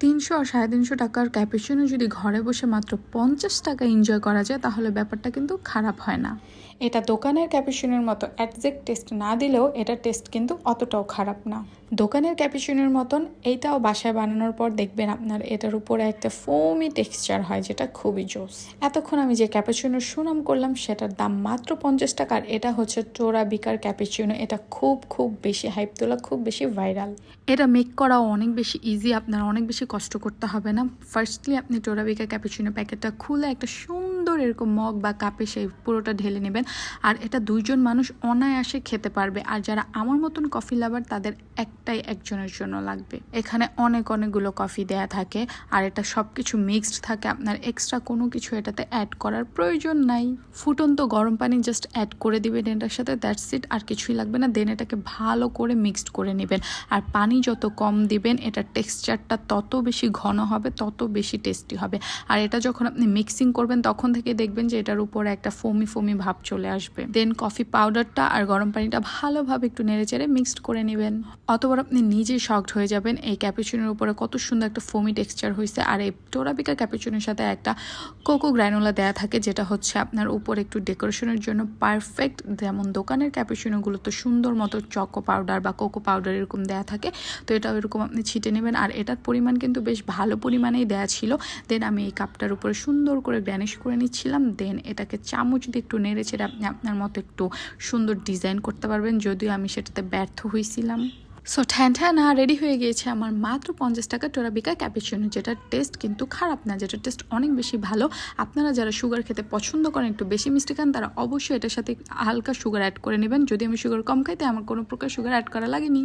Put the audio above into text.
300 আর 350 টাকার ক্যাপুচিনো যদি ঘরে বসে মাত্র 50 টাকা এনজয় করা যায় তাহলে ব্যাপারটা কিন্তু খারাপ হয় না। এটা দোকানের ক্যাপুচিনোর মতো একজ্যাক্ট টেস্ট না দিলেও এটার টেস্ট কিন্তু অতটাও খারাপ না। দোকানের ক্যাপুচিনোর মতন এইটাও বাসায় বানানোর পর দেখবেন আপনার এটার উপরে একটা ফোমি টেক্সচার হয়, যেটা খুবই জোস। এতক্ষণ আমি যে ক্যাপুচিনোর সুনাম করলাম সেটার দাম মাত্র 50 টাকা। আর এটা হচ্ছে টোরাবিকার ক্যাপুচিনো। এটা খুব বেশি হাইপ তোলা, খুব বেশি ভাইরাল। এটা মেক করাও অনেক বেশি ইজি, আপনার অনেক বেশি কষ্ট করতে হবে না। ফার্স্টলি আপনি টোরাবিকা ক্যাপুচিনো প্যাকেটটা খুলে একটা সুন্দর এরকম মগ বা কাপে সেই পুরোটা ঢেলে নেবেন। আর এটা 2 জন মানুষ অনায়াসে খেতে পারবে। আর যারা আমার মতন কফি লাভার তাদের একজনের জন্য লাগবে। এখানে অনেকগুলো কফি দেয়া থাকে আর এটা সবকিছু মিক্সড থাকে, আপনার এক্সট্রা কোনো কিছু এটাতে অ্যাড করার প্রয়োজন নাই। ফুটন্ত গরম পানি জাস্ট অ্যাড করে দিবেন এটার সাথে, দ্যাটস ইট, আর কিছুই লাগবে না। দেন এটাকে ভালো করে মিক্সড করে নেবেন। আর পানি যত কম দিবেন এটার টেক্সচারটা তত বেশি ঘন হবে, তত বেশি টেস্টি হবে। আর এটা যখন আপনি মিক্সিং করবেন তখন থেকে দেখবেন যে এটার উপরে একটা ফোমি ভাব চলে আসবে। দেন কফি পাউডারটা আর গরম পানিটা ভালোভাবে একটু নেড়েচেড়ে মিক্সড করে নেবেন। অতবার আপনি নিজেই শকড হয়ে যাবেন এই ক্যাপুচিনোর উপরে কত সুন্দর একটা ফোমি টেক্সচার হয়েছে। আর এই টোরাবিকা ক্যাপুচিনোর সাথে একটা কোকো গ্রানুলা দেয়া থাকে, যেটা হচ্ছে আপনার উপরে একটু ডেকোরেশনের জন্য পারফেক্ট। যেমন দোকানের ক্যাপুচিনোগুলো তো সুন্দর মতো চকো পাউডার বা কোকো পাউডার এরকম দেয়া থাকে, তো এটাও এরকম আপনি ছিটে নেবেন। আর এটার পরিমাণ কিন্তু বেশ ভালো পরিমাণেই দেয়া ছিল। দেন আমি এই কাপটার উপরে সুন্দর করে গ্র্যানিশ করে নিচ্ছিলাম। দেন এটাকে চামচ দিয়ে একটু নেড়ে ছেড়ে আপনি আপনার মতো একটু সুন্দর ডিজাইন করতে পারবেন, যদিও আমি সেটাতে ব্যর্থ হয়েছিলাম। সো ঠ্যান রেডি হয়ে গিয়েছে আমার মাত্র 50 টাকা টোরাবিকা ক্যাপুচিনো, যেটার টেস্ট কিন্তু খারাপ না, যেটার টেস্ট অনেক বেশি ভালো। আপনারা যারা সুগার খেতে পছন্দ করেন, একটু বেশি মিষ্টি খান, তারা অবশ্যই এটার সাথে হালকা সুগার অ্যাড করে নেবেন। যদি আমি সুগার কম খাই তাই আমার কোনো প্রকার সুগার অ্যাড করা লাগেনি।